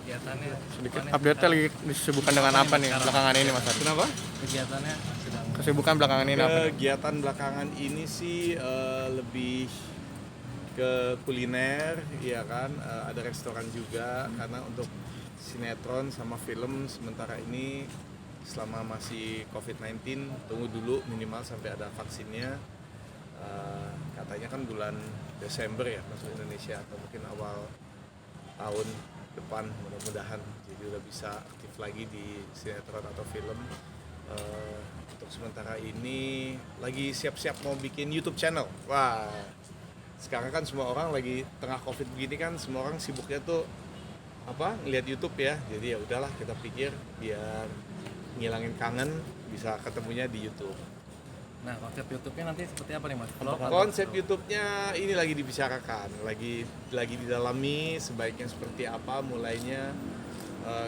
kegiatannya Sedikit update lagi disibukan dengan apa nih belakangan ini Mas Adi? Kenapa? kegiatannya sedang Kesibukan belakangan ini apa? Kegiatan belakangan ini sih lebih ke kuliner, ya kan. Ada restoran juga karena untuk sinetron sama film sementara ini selama masih COVID-19 tunggu dulu minimal sampai ada vaksinnya. Katanya kan bulan Desember ya masuk Indonesia atau mungkin awal tahun depan mudah-mudahan, jadi udah bisa aktif lagi di sinetron atau film. Untuk sementara ini lagi siap-siap mau bikin YouTube channel. Wah, sekarang kan semua orang lagi tengah COVID begini kan semua orang sibuknya tuh ngelihat YouTube ya. Jadi ya udahlah kita pikir biar ngilangin kangen bisa ketemunya di YouTube. Nah, konsep YouTube-nya nanti seperti apa nih Mas? Vlog atau Konsep YouTube-nya ini lagi dibicarakan, lagi didalami sebaiknya seperti apa mulainya.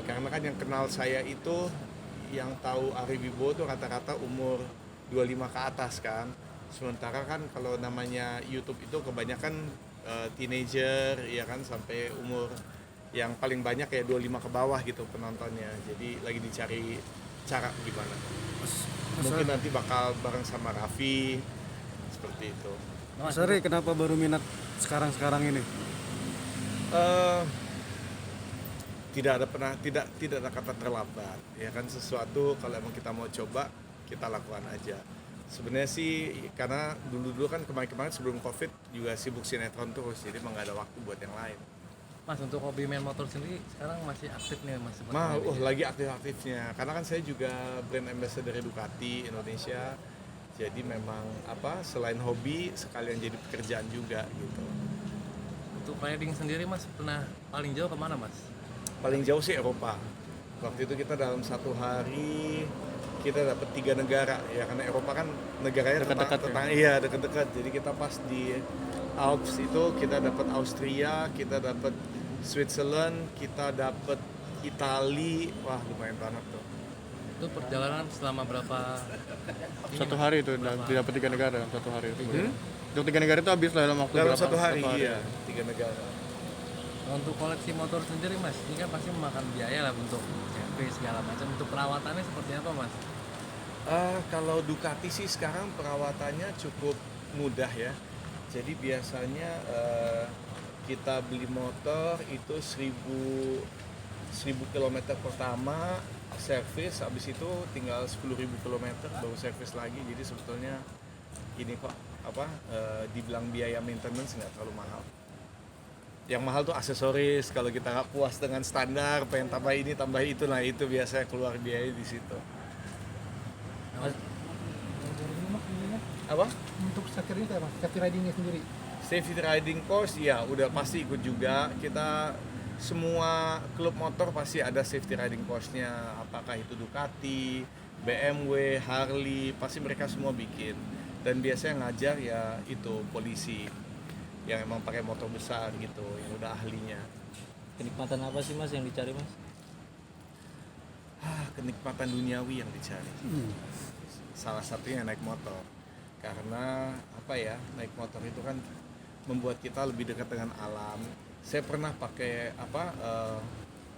Karena kan yang kenal saya itu yang tahu Ari Wibowo tuh rata-rata umur 25 ke atas kan. Sementara kan kalau namanya YouTube itu kebanyakan teenager ya kan sampai umur yang paling banyak ya 25 ke bawah gitu penontonnya. Jadi lagi dicari cara gimana. Mungkin nanti bakal bareng sama Raffi seperti itu. Mas Ari, kenapa baru minat sekarang ini? Tidak ada kata terlambat ya kan, sesuatu kalau emang kita mau coba kita lakukan aja. Sebenarnya sih karena dulu kan kemarin sebelum COVID juga sibuk sinetron terus, jadi emang nggak ada waktu buat yang lain. Mas, untuk hobi main motor sendiri sekarang masih aktif nih Mas? Lagi aktif-aktifnya karena kan saya juga brand ambassador Ducati Indonesia, jadi memang selain hobi sekalian jadi pekerjaan juga gitu. Untuk riding sendiri Mas pernah paling jauh kemana Mas? Paling jauh sih Eropa. Waktu itu kita dalam satu hari kita dapat 3 negara ya, karena Eropa kan negaranya dekat-dekat. Jadi kita pas di Alps itu kita dapat Austria, kita dapat Switzerland, kita dapat Itali. Wah, lumayan banget tuh. Itu perjalanan selama berapa? Satu hari itu dapat 3 negara dalam satu hari itu. Untuk 3 negara itu habis dalam waktu Dalam berapa? satu hari, iya, 3 negara. Nah, untuk koleksi motor sendiri Mas, ini kan pasti memakan biaya lah untuk servis segala macam. Untuk perawatannya seperti apa Mas? Kalau Ducati sih sekarang perawatannya cukup mudah ya. Jadi biasanya kita beli motor itu 1000 km pertama servis, habis itu tinggal 10.000 km baru servis lagi. Jadi sebetulnya ini kok dibilang biaya maintenance nggak terlalu mahal. Yang mahal tuh aksesoris, kalau kita nggak puas dengan standar pengen tambah ini tambah itu, nah itu biasanya keluar biaya di situ. Apa? Untuk safety ini Mas, safety ridingnya sendiri. Safety riding course ya udah pasti ikut juga. Kita semua klub motor pasti ada safety riding course-nya, apakah itu Ducati, BMW, Harley, pasti mereka semua bikin. Dan biasanya ngajar ya itu polisi yang emang pakai motor besar gitu, yang udah ahlinya. Kenikmatan apa sih Mas yang dicari Mas? Kenikmatan duniawi yang dicari. Salah satunya naik motor. Karena naik motor itu kan membuat kita lebih dekat dengan alam. Saya pernah pakai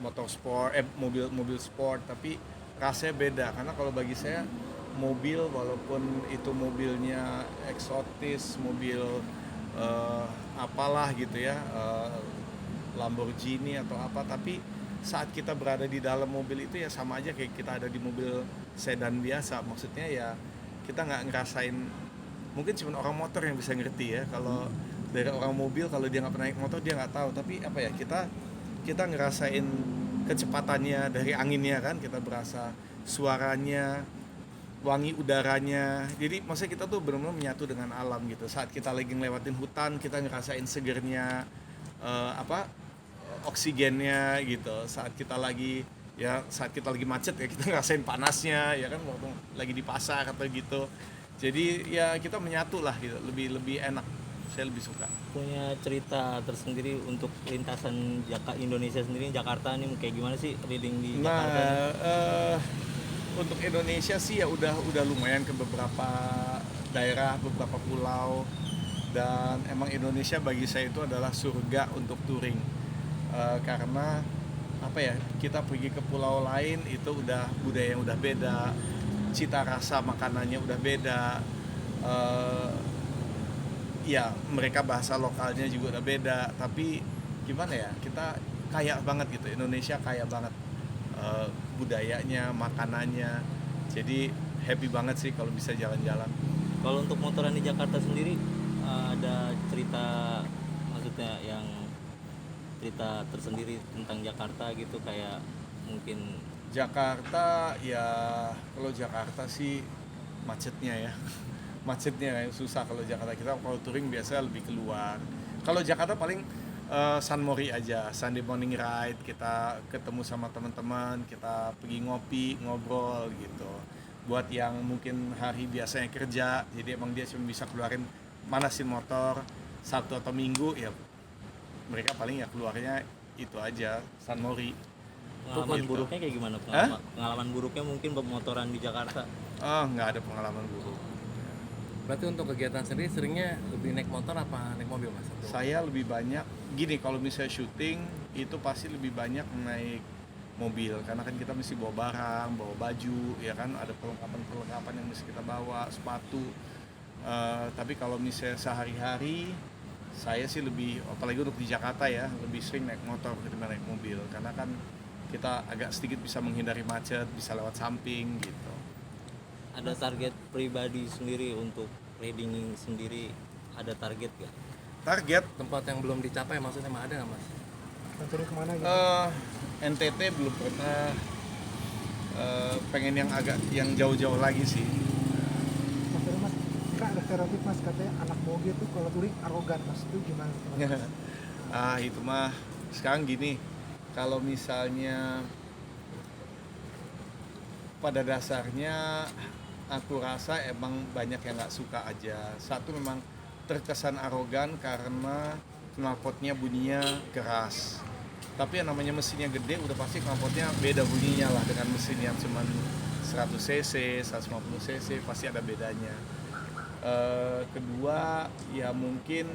motor sport, mobil sport, tapi rasanya beda. Karena kalau bagi saya mobil, walaupun itu mobilnya eksotis, mobil apalah gitu ya, Lamborghini atau apa, tapi saat kita berada di dalam mobil itu ya sama aja kayak kita ada di mobil sedan biasa. Maksudnya ya kita nggak ngerasain, mungkin cuma orang motor yang bisa ngerti ya. Kalau dari orang mobil, kalau dia nggak pernah naik motor dia nggak tahu. Tapi kita ngerasain kecepatannya dari anginnya kan, kita berasa suaranya, wangi udaranya. Jadi maksudnya kita tuh benar-benar menyatu dengan alam gitu. Saat kita lagi ngelewatin hutan, kita ngerasain segernya oksigennya gitu. Saat kita lagi macet ya kita ngerasain panasnya ya kan, waktu lagi di pasar atau gitu. Jadi ya kita menyatu lah gitu, lebih enak. Saya lebih suka. Punya cerita tersendiri untuk lintasan Indonesia sendiri, Jakarta nih kayak gimana sih riding di Jakarta? Untuk Indonesia sih ya udah lumayan ke beberapa daerah, beberapa pulau, dan emang Indonesia bagi saya itu adalah surga untuk touring. Karena apa ya, kita pergi ke pulau lain itu udah budaya yang udah beda, cita rasa makanannya udah beda. Eh, ya mereka bahasa lokalnya juga udah beda, tapi gimana ya, kita kaya banget gitu, Indonesia kaya banget budayanya, makanannya, jadi happy banget sih kalau bisa jalan-jalan. Kalau untuk motoran di Jakarta sendiri ada cerita, maksudnya yang cerita tersendiri tentang Jakarta gitu, kayak mungkin Jakarta ya, kalau Jakarta sih macetnya ya macetnya susah. Kalau Jakarta, kita kalau touring biasa lebih keluar. Kalau Jakarta paling San Mori aja, Sunday morning ride, kita ketemu sama teman-teman, kita pergi ngopi, ngobrol gitu. Buat yang mungkin hari biasanya kerja, jadi emang dia cuma bisa keluarin manasin motor Sabtu atau Minggu, ya mereka paling ya keluarnya itu aja, San Mori. pengalaman gitu. buruknya kayak gimana? Hah? Pengalaman buruknya mungkin pemotoran di Jakarta. Nggak ada pengalaman buruk. Berarti untuk kegiatan sendiri seringnya lebih naik motor apa naik mobil mas? Saya lebih banyak gini, kalau misalnya syuting itu pasti lebih banyak naik mobil, karena kan kita mesti bawa barang, bawa baju, ya kan, ada perlengkapan yang mesti kita bawa, sepatu. Tapi kalau misalnya sehari-hari, saya sih lebih, apalagi untuk di Jakarta ya, lebih sering naik motor ketimbang naik mobil, karena kan kita agak sedikit bisa menghindari macet, bisa lewat samping gitu. Ada target pribadi sendiri untuk riding sendiri, ada target gak? Target Tempat yang belum dicapai maksudnya emang ada nggak mas? Dan turun kemana gitu? NTT belum pernah, pengen yang agak yang jauh-jauh lagi sih. Mas Ferry, mas, kan ada stereotip mas, katanya anak moge tuh kalau touring arogan, mas itu gimana? Itu mah sekarang gini, kalau misalnya pada dasarnya aku rasa emang banyak yang nggak suka aja. Satu, memang terkesan arogan karena knalpotnya bunyinya keras. Tapi yang namanya mesinnya gede, udah pasti knalpotnya beda bunyinya lah dengan mesin yang cuma 100 cc, 150 cc, pasti ada bedanya. Kedua, ya mungkin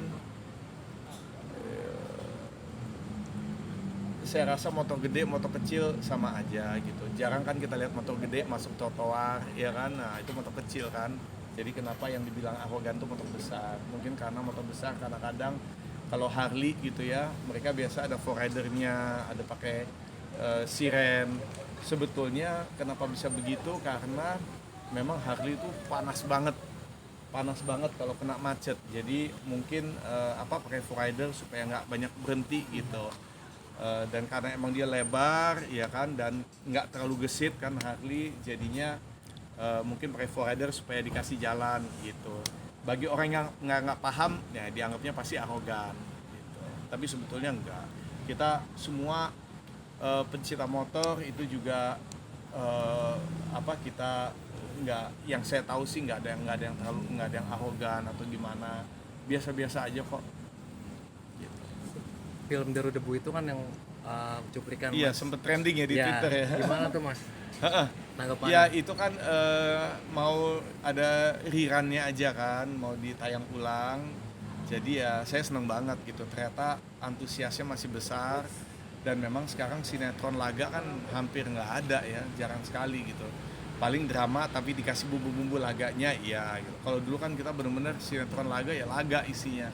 saya rasa motor gede, motor kecil sama aja gitu. Jarang kan kita lihat motor gede masuk trotoar, ya kan? Nah, itu motor kecil kan. Jadi kenapa yang dibilang arogan tuh motor besar? Mungkin karena motor besar, kadang-kadang kalau Harley gitu ya, mereka biasa ada forridernya, ada pakai siren. Sebetulnya kenapa bisa begitu? Karena memang Harley itu panas banget kalau kena macet. Jadi mungkin pakai forrider supaya nggak banyak berhenti gitu. Dan karena emang dia lebar ya kan, dan nggak terlalu gesit kan Harley, jadinya mungkin pakai forrider supaya dikasih jalan gitu. Bagi orang yang nggak paham ya dianggapnya pasti arogan gitu. Tapi sebetulnya enggak. Kita semua pencinta motor itu juga kita nggak, yang saya tahu sih nggak ada yang arogan atau gimana, biasa-biasa aja kok. Film Deru Debu itu kan yang cuplikan Iya, mas. sempet trending ya di Ya, Twitter ya. gimana tuh mas? Tanggapannya? Ya itu kan mau ada rerunnya aja kan, mau ditayang ulang. Jadi ya saya seneng banget gitu, ternyata antusiasnya masih besar. Dan memang sekarang sinetron laga kan hampir nggak ada ya, jarang sekali gitu. Paling drama tapi dikasih bumbu-bumbu laganya, ya gitu. Kalau dulu kan kita bener-bener sinetron laga ya laga isinya.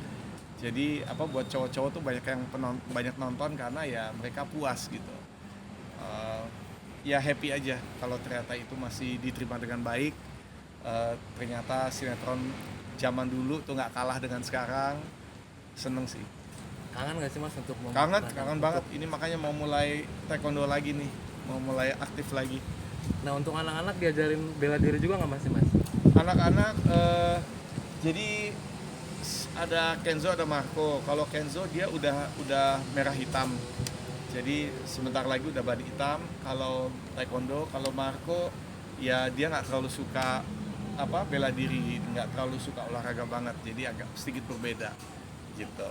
Jadi buat cowok-cowok tuh banyak nonton karena ya mereka puas gitu. Ya happy aja kalau ternyata itu masih diterima dengan baik. Ternyata sinetron zaman dulu tuh nggak kalah dengan sekarang. Seneng sih. Kangen nggak sih mas untuk Kangen banget. Ini makanya mau mulai taekwondo lagi nih, mau mulai aktif lagi. Nah untuk anak-anak diajarin bela diri juga nggak mas? Anak-anak jadi ada Kenzo, ada Marco. Kalau Kenzo dia udah merah hitam, jadi sebentar lagi udah badi hitam. Kalau taekwondo, kalau Marco ya dia nggak terlalu suka bela diri, nggak terlalu suka olahraga banget, jadi agak sedikit berbeda gitu.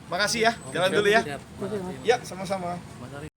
Makasih ya, jalan dulu ya. Siap. Ya, sama-sama. Mas Ari.